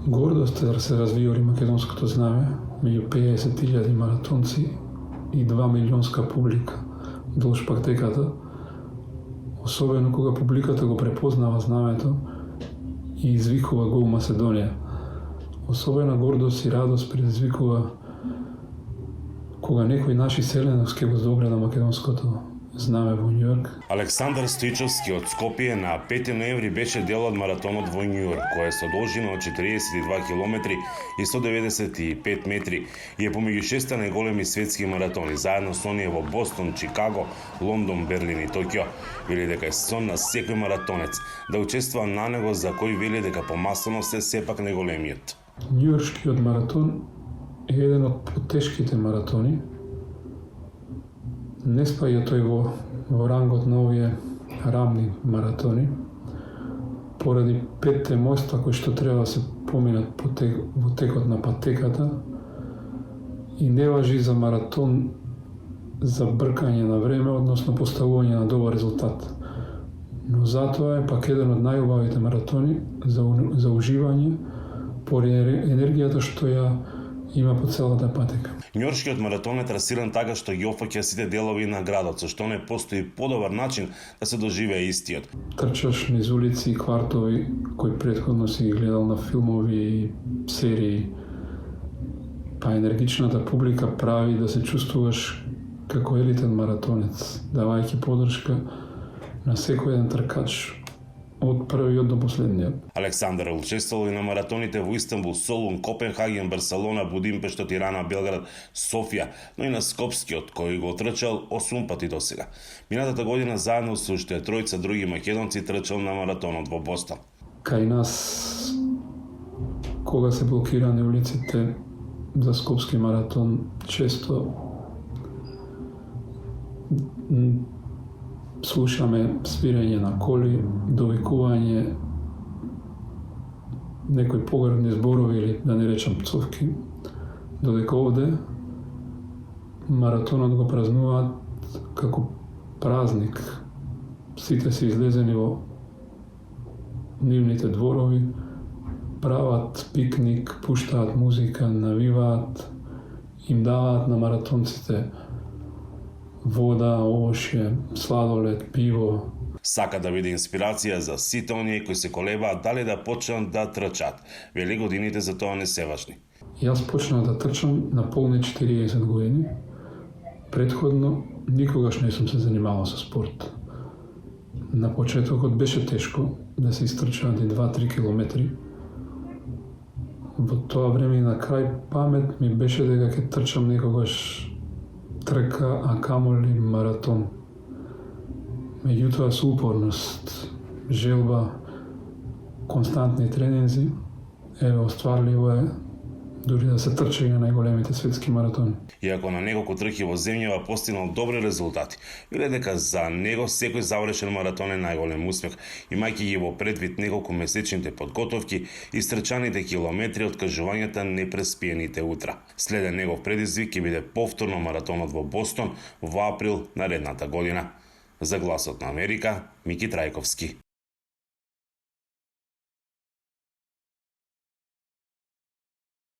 Гордост е да се развиори македонското знаме меѓу 50.000 маратонци и 2 милионска публика долж патеката, особено кога публиката го препознава знамето и извикува Гол Маседонија. Особена гордост и радост предизвикува кога некој наши селеновски го догледа македонското знаме во Њујорк. Александар Стоичовски од Скопје на 5 ноември беше дел од маратонот во Њујорк, кој е со должина од 42 километри и 195 метри и е помеѓу 6 најголеми светски маратони, заедно со оние во Бостон, Чикаго, Лондон, Берлин и Токио. Вели дека е сон на секој маратонец да учествува на него, за кој вели дека помасленост е сепак најголемиот. Њујоршкиот маратон е еден од потешките маратони. Не спаја тој во рангот на овие рамни маратони, поради 5 мојства кои што треба да се поминат во текот на патеката, и не важи за маратон за бркање на време, односно поставување на добар резултат. Но затоа е пак еден од најубавите маратони за уживање поради енергијата што ја има по целата патека. Њујоршкиот маратон е трасиран така што ги опфаќа сите делови на градот, со што не постои подобар начин да се доживее истиот. Трчаш низ улици и квартови кои претходно си ги гледал на филмови и серии, па енергичната публика прави да се чувствуваш како елитен маратонец, давајќи подршка на секој еден тркач, од првиот до последниот. Александар учествувал и на маратоните во Истанбул, Солун, Копенхаген, Барселона, Будимпешта, Тирана, Белград, Софија, но и на Скопскиот, кој го трчал 8 пати досега. Минатата година заедно со уште тројца други македонци трчал на маратонот во Бостон. Кај нас, кога се блокирани улиците за Скопски маратон, често слушаме свирење на коли, довикување, некои погребни зборови или да не речам пцовки, додека овде маратонот го празнуваат како празник. Сите се излезени во нивните дворови, прават пикник, пуштаат музика, навиваат, им даваат на маратонците вода, овошје, сладолед, пиво. Сака да биде инспирација за сите оние кои се колебаат дали да почнат да трчат. Вели годините за тоа не се важни. Јас почнав да трчам на полни 40 години. Предходно никогаш не сум се занимавал со спорт. На почетокот беше тешко да се истрчаат и 2-3 километри. Во тоа време и на крај памет ми беше дека ќе трчам некогаш трка, а камоли маратон. Меѓутоа со упорност, желба, константни тренинзи, еве остварливо е дури да се трча и на најголемите светски маратони. Иако на неколку трки во земјава постигнал добри резултати, вели дека за него секој завршен маратон е најголем успех, имајќи ги во предвид неколку месечните подготовки и стрчаните километри од кажувањата непреспиените утра. Следен негов предизвик ќе биде повторно маратонот во Бостон во април наредната година. За Гласот на Америка, Мики Трајковски.